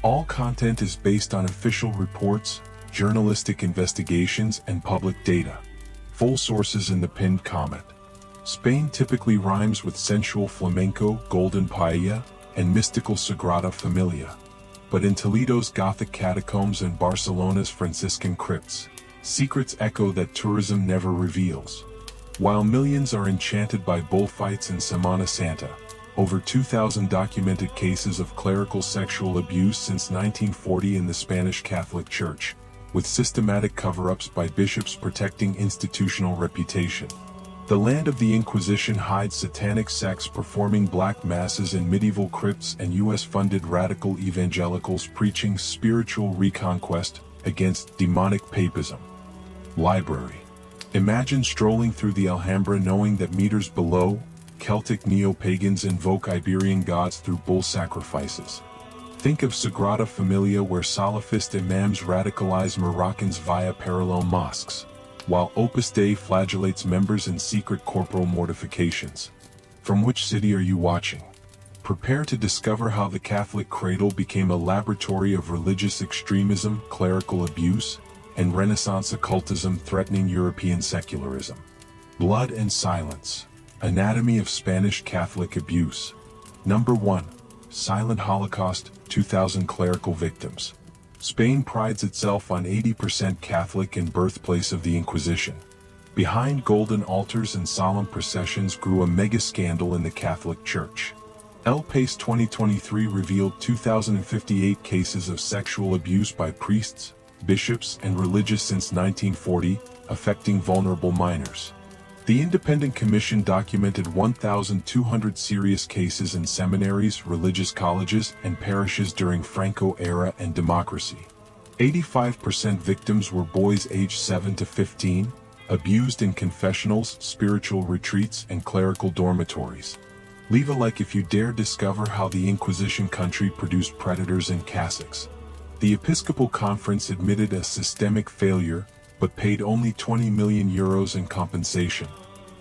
All content is based on official reports, journalistic investigations, and public data. Full sources in the pinned comment. Spain typically rhymes with sensual flamenco, golden paella, and mystical Sagrada Família. But in Toledo's Gothic catacombs and Barcelona's Franciscan crypts, secrets echo that tourism never reveals. While millions are enchanted by bullfights in Semana Santa, over 2,000 documented cases of clerical sexual abuse since 1940 in the Spanish Catholic Church, with systematic cover-ups by bishops protecting institutional reputation. The land of the Inquisition hides satanic sects performing black masses in medieval crypts and US-funded radical evangelicals preaching spiritual reconquest against demonic papism. Library. Imagine strolling through the Alhambra knowing that meters below, Celtic Neo-Pagans invoke Iberian gods through bull sacrifices. Think of Sagrada Família where Salafist imams radicalize Moroccans via parallel mosques, while Opus Dei flagellates members in secret corporal mortifications. From which city are you watching? Prepare to discover how the Catholic cradle became a laboratory of religious extremism, clerical abuse, and Renaissance occultism threatening European secularism. Blood and Silence. Anatomy of Spanish Catholic Abuse. Number 1. Silent Holocaust, 2,000 clerical victims. Spain prides itself on 80% Catholic and birthplace of the Inquisition. Behind golden altars and solemn processions grew a mega-scandal in the Catholic Church. El País 2023 revealed 2,058 cases of sexual abuse by priests, bishops, and religious since 1940, affecting vulnerable minors. The Independent Commission documented 1,200 serious cases in seminaries, religious colleges, and parishes during Franco era and democracy. 85% victims were boys aged 7 to 15, abused in confessionals, spiritual retreats, and clerical dormitories. Leave a like if you dare discover how the Inquisition country produced predators in cassocks. The Episcopal Conference admitted a systemic failure, but paid only €20 million in compensation,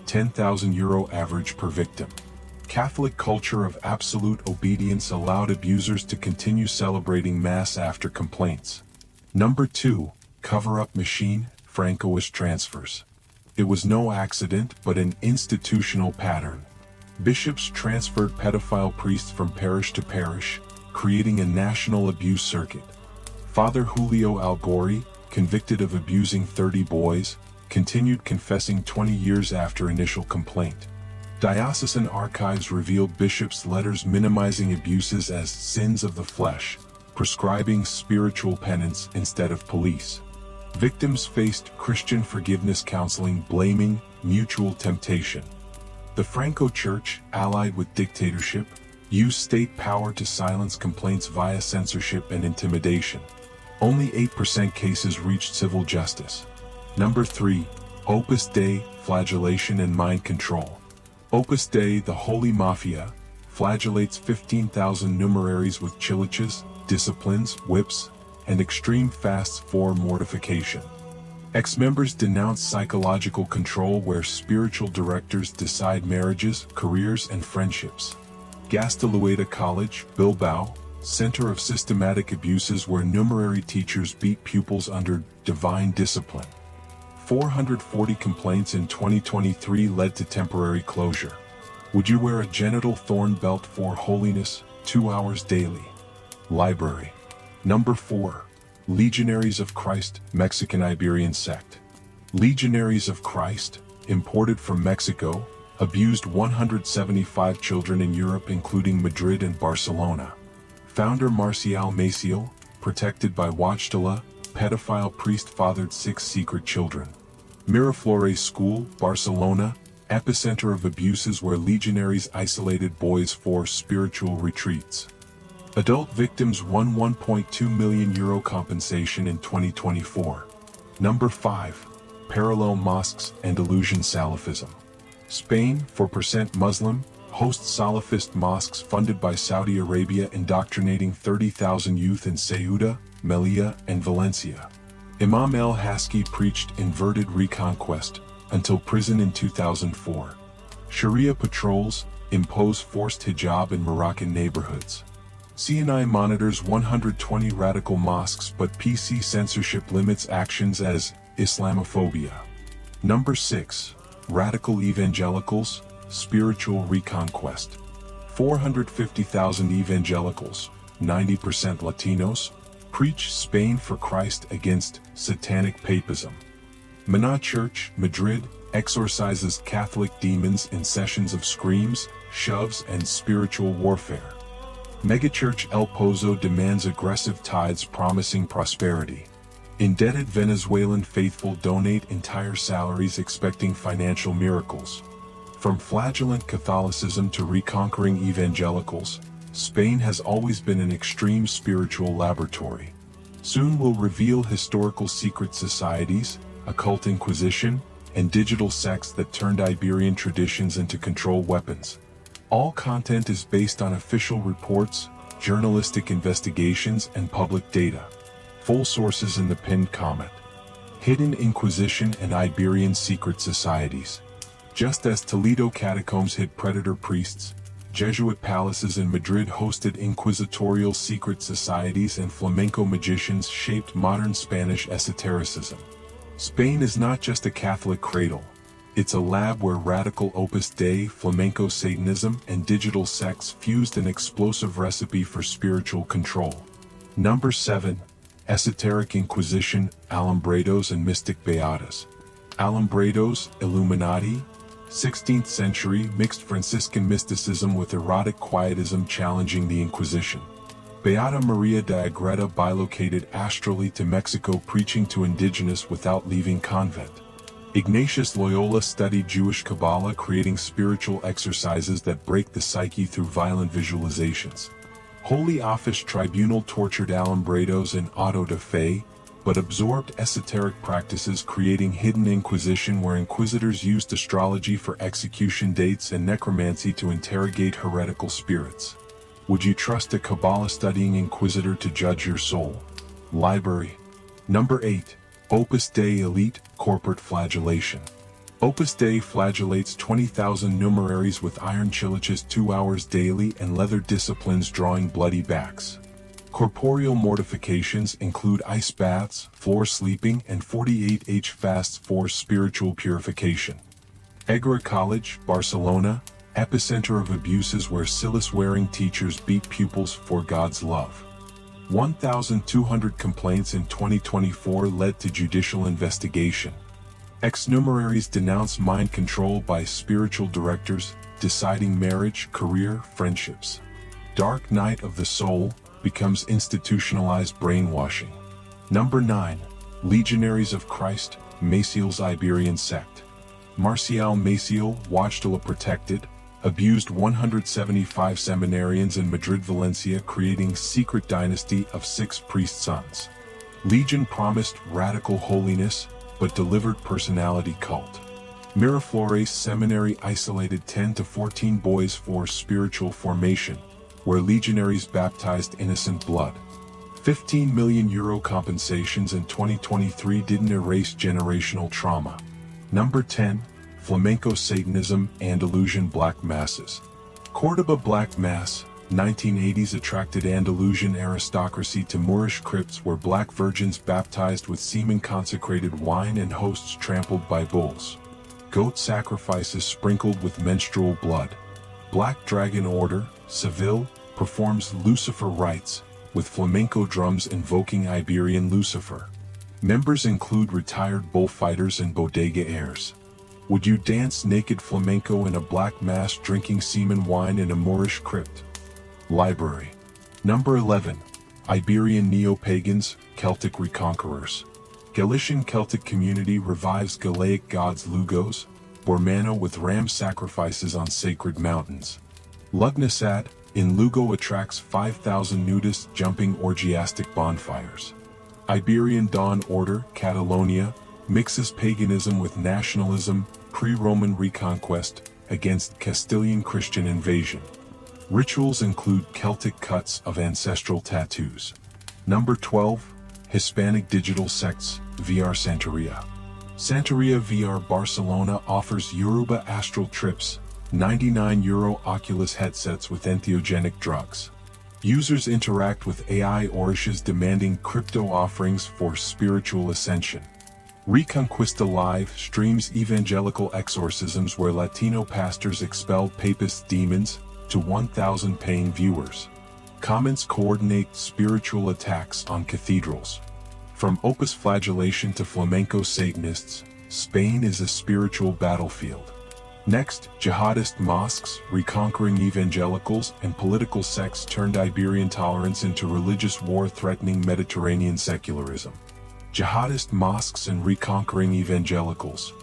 €10,000 average per victim. Catholic culture of absolute obedience allowed abusers to continue celebrating Mass after complaints. Number 2. Cover-up machine, Francoist transfers. It was no accident but an institutional pattern. Bishops transferred pedophile priests from parish to parish, creating a national abuse circuit. Father Julio Algori, convicted of abusing 30 boys, continued confessing 20 years after initial complaint. Diocesan archives revealed bishops' letters minimizing abuses as sins of the flesh, prescribing spiritual penance instead of police. Victims faced Christian forgiveness counseling blaming mutual temptation. The Franco Church, allied with dictatorship, used state power to silence complaints via censorship and intimidation. Only 8% cases reached civil justice. Number 3. Opus Dei, flagellation and mind control. Opus Dei, the Holy Mafia, flagellates 15,000 numeraries with Cilices, disciplines, whips, and extreme fasts for mortification. Ex-members denounce psychological control where spiritual directors decide marriages, careers, and friendships. Gastalueta College, Bilbao, center of systematic abuses where numerary teachers beat pupils under divine discipline. 440 complaints in 2023 led to temporary closure. Would you wear a genital thorn belt for holiness, 2 hours daily? Library. Number 4. Legionaries of Christ, Mexican Iberian sect. Legionaries of Christ, imported from Mexico, abused 175 children in Europe including Madrid and Barcelona. Founder Marcial Maciel, protected by Watchdala, pedophile priest fathered 6 secret children. Miraflores School, Barcelona, epicenter of abuses where legionaries isolated boys for spiritual retreats. Adult victims won €1.2 million compensation in 2024. Number 5. Parallel mosques, Andalusian Salafism. Spain, 4% Muslim, hosts Salafist mosques funded by Saudi Arabia indoctrinating 30,000 youth in Ceuta, Melilla, and Valencia. Imam el-Haski preached inverted reconquest until prison in 2004. Sharia patrols impose forced hijab in Moroccan neighborhoods. CNI monitors 120 radical mosques but PC censorship limits actions as Islamophobia. Number 6. Radical Evangelicals, Spiritual Reconquest. 450,000 evangelicals, 90% Latinos, preach Spain for Christ against satanic papism. Mana Church, Madrid, exorcises Catholic demons in sessions of screams, shoves and spiritual warfare. Megachurch El Pozo demands aggressive tithes promising prosperity. Indebted Venezuelan faithful donate entire salaries expecting financial miracles. From flagellant Catholicism to reconquering evangelicals, Spain has always been an extreme spiritual laboratory. Soon we'll reveal historical secret societies, occult inquisition, and digital sects that turned Iberian traditions into control weapons. All content is based on official reports, journalistic investigations, and public data. Full sources in the pinned comment. Hidden Inquisition and Iberian secret societies. Just as Toledo catacombs hid predator priests, Jesuit palaces in Madrid hosted inquisitorial secret societies and flamenco magicians shaped modern Spanish esotericism. Spain is not just a Catholic cradle. It's a lab where radical Opus Dei, Flamenco Satanism, and digital sects fused an explosive recipe for spiritual control. Number 7. Esoteric Inquisition, Alumbrados and Mystic Beatas. Alumbrados, Illuminati, 16th century mixed Franciscan mysticism with erotic quietism challenging the Inquisition. Beata Maria de Agreda bilocated astrally to Mexico preaching to indigenous without leaving convent. Ignatius Loyola studied Jewish Kabbalah creating spiritual exercises that break the psyche through violent visualizations. Holy Office Tribunal tortured Alumbrados in auto de fe, but absorbed esoteric practices creating hidden inquisition where inquisitors used astrology for execution dates and necromancy to interrogate heretical spirits. Would you trust a Kabbalah studying inquisitor to judge your soul? Library. Number 8. Opus Dei Elite, Corporate Flagellation. Opus Dei flagellates 20,000 numeraries with iron chiliches 2 hours daily and leather disciplines drawing bloody backs. Corporeal mortifications include ice baths, floor sleeping, and 48H fasts for spiritual purification. Egra College, Barcelona, epicenter of abuses where Cilices-wearing teachers beat pupils for God's love. 1,200 complaints in 2024 led to judicial investigation. Ex-numeraries denounce mind control by spiritual directors, deciding marriage, career, friendships. Dark night of the soul becomes institutionalized brainwashing. Number 9. Legionaries of Christ, Maciel's Iberian sect. Marcial Maciel, Watchtala protected, abused 175 seminarians in Madrid, Valencia, creating secret dynasty of 6 priest sons. Legion promised radical holiness, but delivered personality cult. Miraflores Seminary isolated 10 to 14 boys for spiritual formation, where legionaries baptized innocent blood. €15 million compensations in 2023 didn't erase generational trauma. Number 10. Flamenco Satanism, Andalusian Black Masses. Córdoba Black Mass, 1980s attracted Andalusian aristocracy to Moorish crypts where black virgins baptized with semen-consecrated wine and hosts trampled by bulls. Goat sacrifices sprinkled with menstrual blood. Black Dragon Order, Seville, performs Lucifer rites, with flamenco drums invoking Iberian Lucifer. Members include retired bullfighters and bodega heirs. Would you dance naked flamenco in a black mass drinking semen wine in a Moorish crypt? Library. Number 11. Iberian Neo-Pagans, Celtic Reconquerors. Galician Celtic community revives Galaic gods Lugos, Bormano with ram sacrifices on sacred mountains. Lugnasad, in Lugo attracts 5,000 nudists jumping orgiastic bonfires. Iberian Dawn Order, Catalonia, mixes paganism with nationalism, pre-Roman reconquest, against Castilian Christian invasion. Rituals include Celtic cuts of ancestral tattoos. Number 12. Hispanic digital sects, VR Santeria. Santeria VR Barcelona offers Yoruba astral trips, €99 Oculus headsets with entheogenic drugs. Users interact with AI Orishes demanding crypto offerings for spiritual ascension. Reconquista Live streams evangelical exorcisms where Latino pastors expel papist demons to 1,000 paying viewers. Comments coordinate spiritual attacks on cathedrals. From Opus Flagellation to Flamenco Satanists, Spain is a spiritual battlefield. Next, jihadist mosques, reconquering evangelicals, and political sects turned Iberian tolerance into religious war threatening Mediterranean secularism. Jihadist mosques and reconquering evangelicals.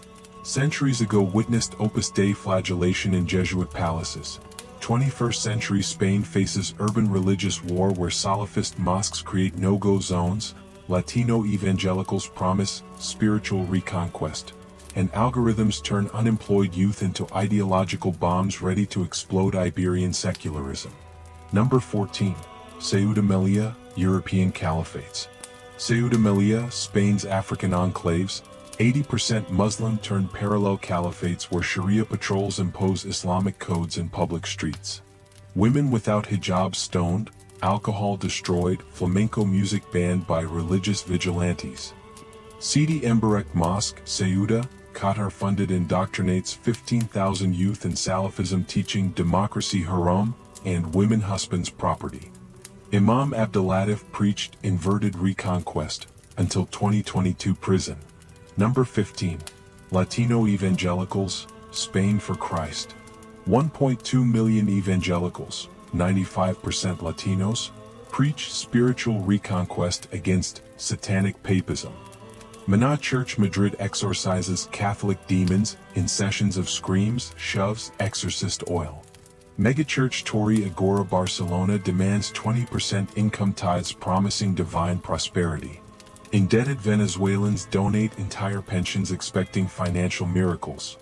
Centuries ago witnessed Opus Dei flagellation in Jesuit palaces. 21st century Spain faces urban religious war where Salafist mosques create no-go zones, Latino evangelicals promise spiritual reconquest, and algorithms turn unemployed youth into ideological bombs ready to explode Iberian secularism. Number 14. Ceuta Melilla, European caliphates. Ceuta Melilla, Spain's African enclaves, 80% Muslim turned parallel caliphates where Sharia patrols impose Islamic codes in public streets. Women without hijab stoned, alcohol destroyed, flamenco music banned by religious vigilantes. Sidi Mbarek Mosque, Ceuta, Qatar-funded indoctrinates 15,000 youth in Salafism teaching democracy haram and women husbands property. Imam Abdelatif preached inverted reconquest until 2022 prison. Number 15. Latino evangelicals, Spain for Christ. 1.2 million evangelicals, 95% Latinos, preach spiritual reconquest against satanic papism. Mana Church Madrid exorcises Catholic demons in sessions of screams, shoves, exorcist oil. Megachurch Tory Agora Barcelona demands 20% income tithes promising divine prosperity. Indebted Venezuelans donate entire pensions expecting financial miracles.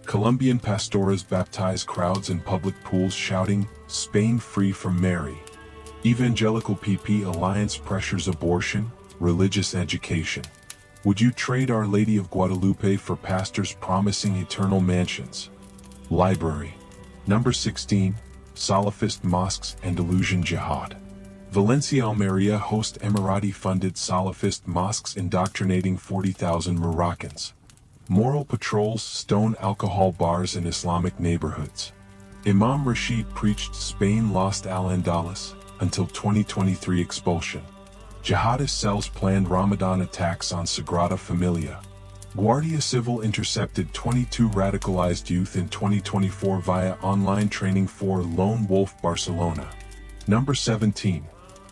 Colombian pastoras baptize crowds in public pools shouting, "Spain free from Mary." Evangelical PP Alliance pressures abortion, religious education. Would you trade Our Lady of Guadalupe for pastors promising eternal mansions? Library. Number 16. Salafist mosques and delusion jihad. Valencia Almeria host Emirati-funded Salafist mosques indoctrinating 40,000 Moroccans. Moral patrols stone alcohol bars in Islamic neighborhoods. Imam Rashid preached Spain lost Al-Andalus until 2023 expulsion. Jihadist cells planned Ramadan attacks on Sagrada Família. Guardia Civil intercepted 22 radicalized youth in 2024 via online training for Lone Wolf Barcelona. Number 17.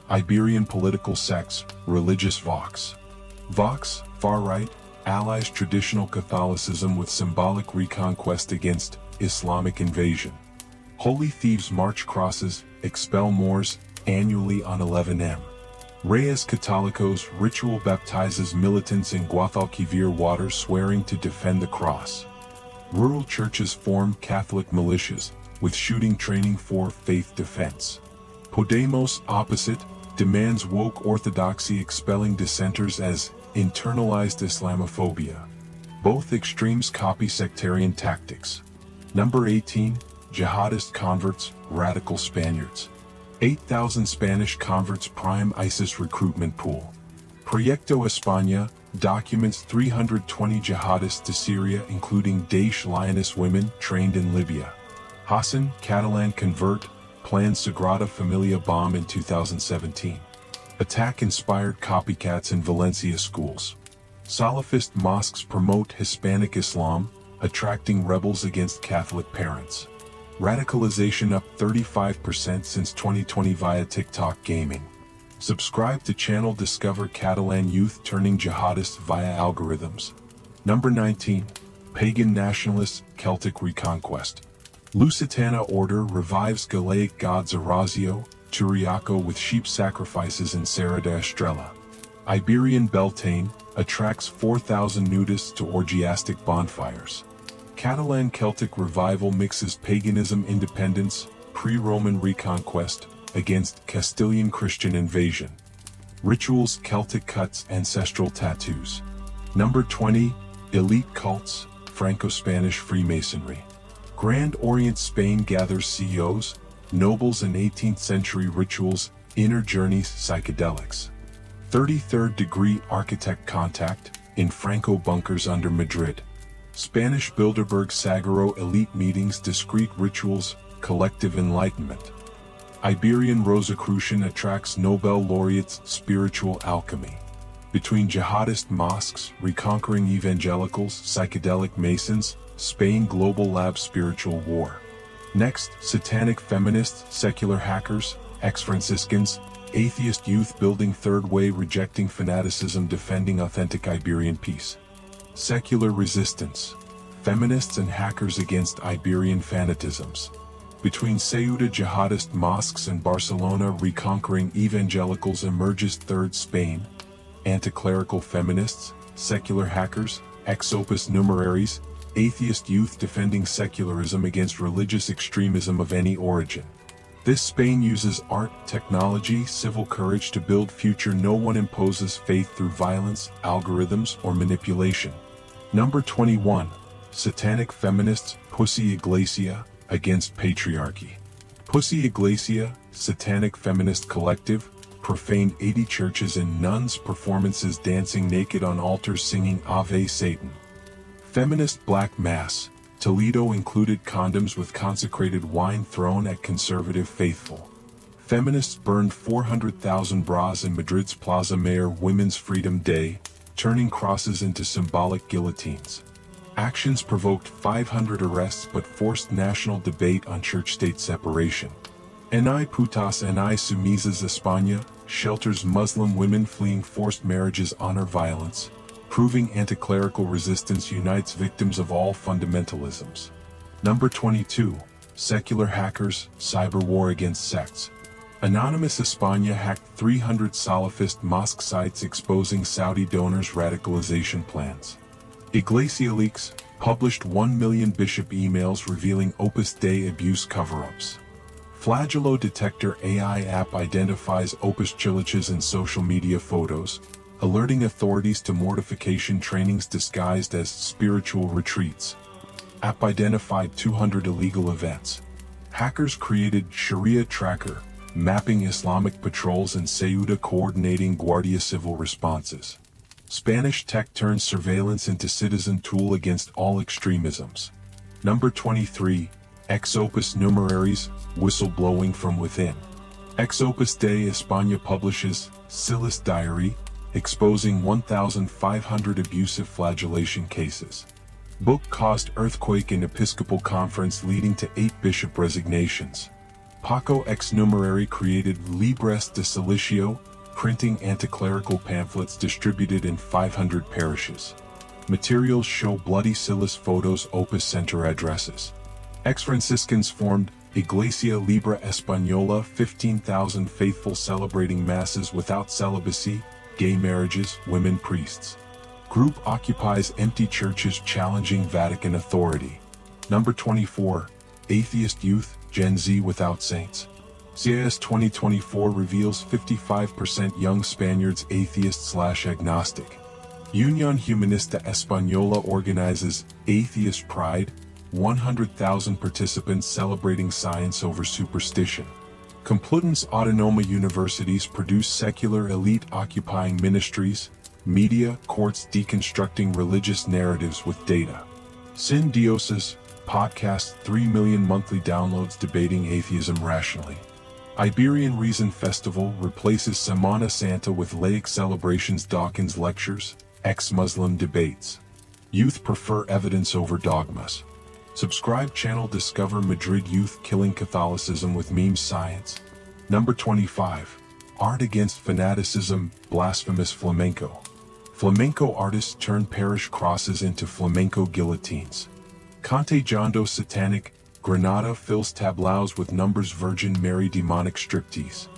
Iberian political sects, religious Vox. Vox, far-right, allies traditional Catholicism with symbolic reconquest against Islamic invasion. Holy thieves march crosses, expel Moors, annually on 11M. Reyes Católicos ritual baptizes militants in Guadalquivir water swearing to defend the cross. Rural churches form Catholic militias, with shooting training for faith defense. Podemos opposite, demands woke orthodoxy expelling dissenters as internalized Islamophobia. Both extremes copy sectarian tactics. Number 18. Jihadist converts, radical Spaniards. 8,000 Spanish converts prime ISIS recruitment pool. Proyecto España documents 320 jihadists to Syria including Daesh Lioness women trained in Libya. Hassan, Catalan convert, planned Sagrada Família bomb in 2017. Attack inspired copycats in Valencia schools. Salafist mosques promote Hispanic Islam, attracting rebels against Catholic parents. Radicalization up 35% since 2020 via TikTok gaming. Subscribe to channel Discover Catalan youth turning jihadists via algorithms. Number 19. Pagan nationalists, Celtic reconquest. Lusitana order revives Galaic gods Orazio, Turiaco with sheep sacrifices in Serra da Estrela. Iberian Beltane attracts 4,000 nudists to orgiastic bonfires. Catalan Celtic revival mixes paganism independence, pre-Roman reconquest, against Castilian Christian invasion. Rituals Celtic cuts ancestral tattoos. Number 20. Elite cults, Franco-Spanish Freemasonry. Grand Orient Spain gathers CEOs, nobles and 18th century rituals Inner Journeys Psychedelics. 33rd Degree Architect Contact, in Franco bunkers under Madrid. Spanish Bilderberg Sagaro Elite Meetings Discrete Rituals, Collective Enlightenment. Iberian Rosicrucian attracts Nobel laureates Spiritual Alchemy. Between jihadist mosques, reconquering evangelicals, psychedelic masons, Spain Global Lab Spiritual War. Next, satanic feminists, secular hackers, ex-Franciscans, atheist youth building third way rejecting fanaticism defending authentic Iberian peace. Secular resistance. Feminists and hackers against Iberian fanatisms. Between Ceuta jihadist mosques and Barcelona reconquering evangelicals emerges Third Spain. Anti-clerical feminists, secular hackers, ex-opus numeraries, atheist youth defending secularism against religious extremism of any origin. This Spain uses art, technology, civil courage to build future. No one imposes faith through violence, algorithms, or manipulation. Number 21. Satanic feminists, Pussy Iglesia, against patriarchy. Pussy Iglesia, satanic feminist collective, profaned 80 churches and nuns' performances dancing naked on altars singing Ave Satan. Feminist Black Mass, Toledo included condoms with consecrated wine thrown at conservative faithful. Feminists burned 400,000 bras in Madrid's Plaza Mayor Women's Freedom Day, turning crosses into symbolic guillotines. Actions provoked 500 arrests but forced national debate on church-state separation. Ni putas ni sumisas España, shelters Muslim women fleeing forced marriages honor violence, proving anti-clerical resistance unites victims of all fundamentalisms. Number 22. Secular hackers, cyber war against sects. Anonymous España hacked 300 Salafist mosque sites exposing Saudi donors' radicalization plans. Iglesia Leaks published 1 million bishop emails revealing Opus Dei abuse cover-ups. Flagellant Detector AI app identifies Opus Cilices in social media photos, alerting authorities to mortification trainings disguised as spiritual retreats. App identified 200 illegal events. Hackers created Sharia tracker, mapping Islamic patrols in Ceuta coordinating Guardia Civil responses. Spanish tech turns surveillance into citizen tool against all extremisms. Number 23. Ex-opus numeraries, whistleblowing from within. Ex-opus Dei España publishes Cilices Diary, exposing 1,500 abusive flagellation cases. Book caused earthquake in Episcopal Conference leading to 8 bishop resignations. Paco ex-numerary created Libres de Silicio, printing anti-clerical pamphlets distributed in 500 parishes. Materials show bloody Cilice photos Opus Center addresses. Ex-Franciscans formed Iglesia Libre Española 15,000 faithful celebrating masses without celibacy, gay marriages, women priests. Group occupies empty churches challenging Vatican authority. Number 24. Atheist Youth, Gen Z without saints. CIS 2024 reveals 55% young Spaniards atheist/agnostic. Unión Humanista Española organizes Atheist Pride, 100,000 participants celebrating science over superstition. Complutense Autonoma universities produce secular elite occupying ministries, media, courts deconstructing religious narratives with data. Sin Dioses, podcast 3 million monthly downloads debating atheism rationally. Iberian Reason Festival replaces Semana Santa with laic celebrations. Dawkins lectures, ex-Muslim debates. Youth prefer evidence over dogmas. Subscribe channel Discover Madrid Youth Killing Catholicism with Meme Science. Number 25. Art Against Fanaticism, Blasphemous Flamenco. Flamenco artists turn parish crosses into flamenco guillotines. Conte Jondo Satanic, Granada fills tablaos with numbers Virgin Mary demonic striptease.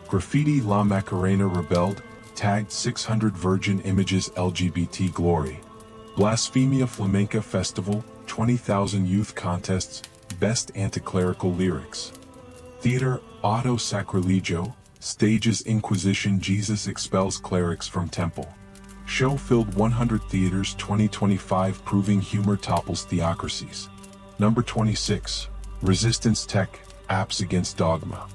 Graffiti La Macarena rebelled, tagged 600 Virgin images LGBT glory. Blasphemia Flamenca Festival, 20,000 youth contests, best anti-clerical lyrics. Theater, Auto Sacrilegio, stages Inquisition Jesus expels clerics from temple. Show filled 100 theaters 2025 proving humor topples theocracies. Number 26. Resistance Tech, apps against dogma.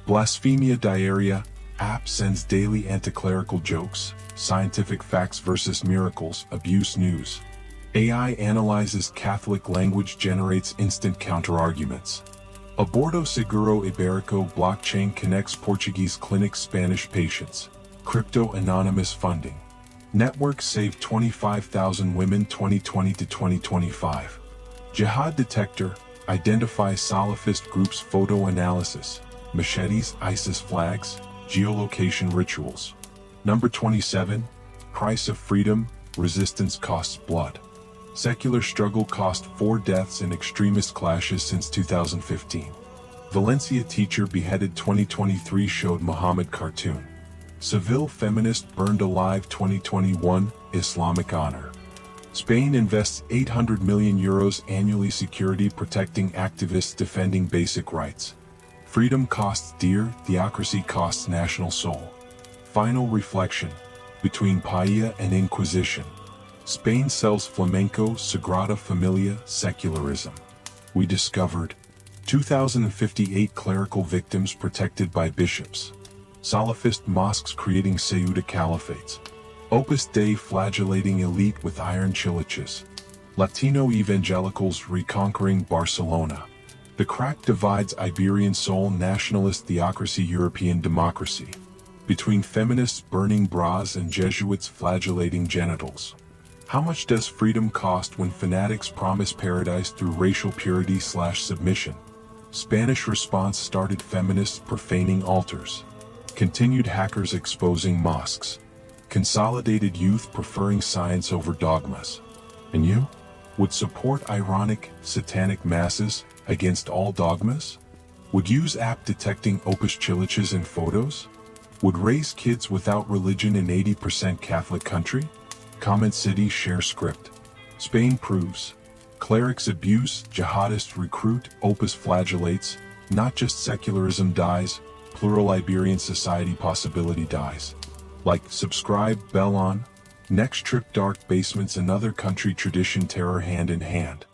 Blasphemia Diaria, App sends daily anti-clerical jokes, scientific facts versus miracles, abuse news. AI analyzes Catholic language, generates instant counter-arguments. Aborto Seguro Iberico blockchain connects Portuguese clinics, Spanish patients. Crypto anonymous funding. Network saved 25,000 women 2020 to 2025. Jihad detector identifies Salafist groups, photo analysis. Machetes, ISIS flags, geolocation rituals. Number 27. Price of freedom, resistance costs blood. Secular struggle cost 4 deaths in extremist clashes since 2015. Valencia teacher beheaded 2023 showed Muhammad cartoon. Seville feminist burned alive 2021, Islamic honor. Spain invests 800 million euros annually security protecting activists defending basic rights. Freedom costs dear, theocracy costs national soul. Final reflection. Between paella and Inquisition. Spain sells flamenco, Sagrada Família, secularism. We discovered 2,058 clerical victims protected by bishops. Salafist mosques creating Ceuta caliphates. Opus Dei flagellating elite with iron Cilices. Latino evangelicals reconquering Barcelona. The crack divides Iberian soul, nationalist theocracy, European democracy. Between feminists burning bras and Jesuits flagellating genitals. How much does freedom cost when fanatics promise paradise through racial purity/submission? Spanish response started feminists profaning altars. Continued hackers exposing mosques. Consolidated youth preferring science over dogmas. And you? Would support ironic, satanic masses against all dogmas? Would use app detecting Opus Cilices in photos? Would raise kids without religion in 80% Catholic country? Comment city, share script. Spain proves. Clerics abuse, jihadists recruit, Opus flagellates, not just secularism dies, plural Iberian society possibility dies. Like, subscribe, bell on. Next trip, dark basements, another country tradition, terror hand in hand.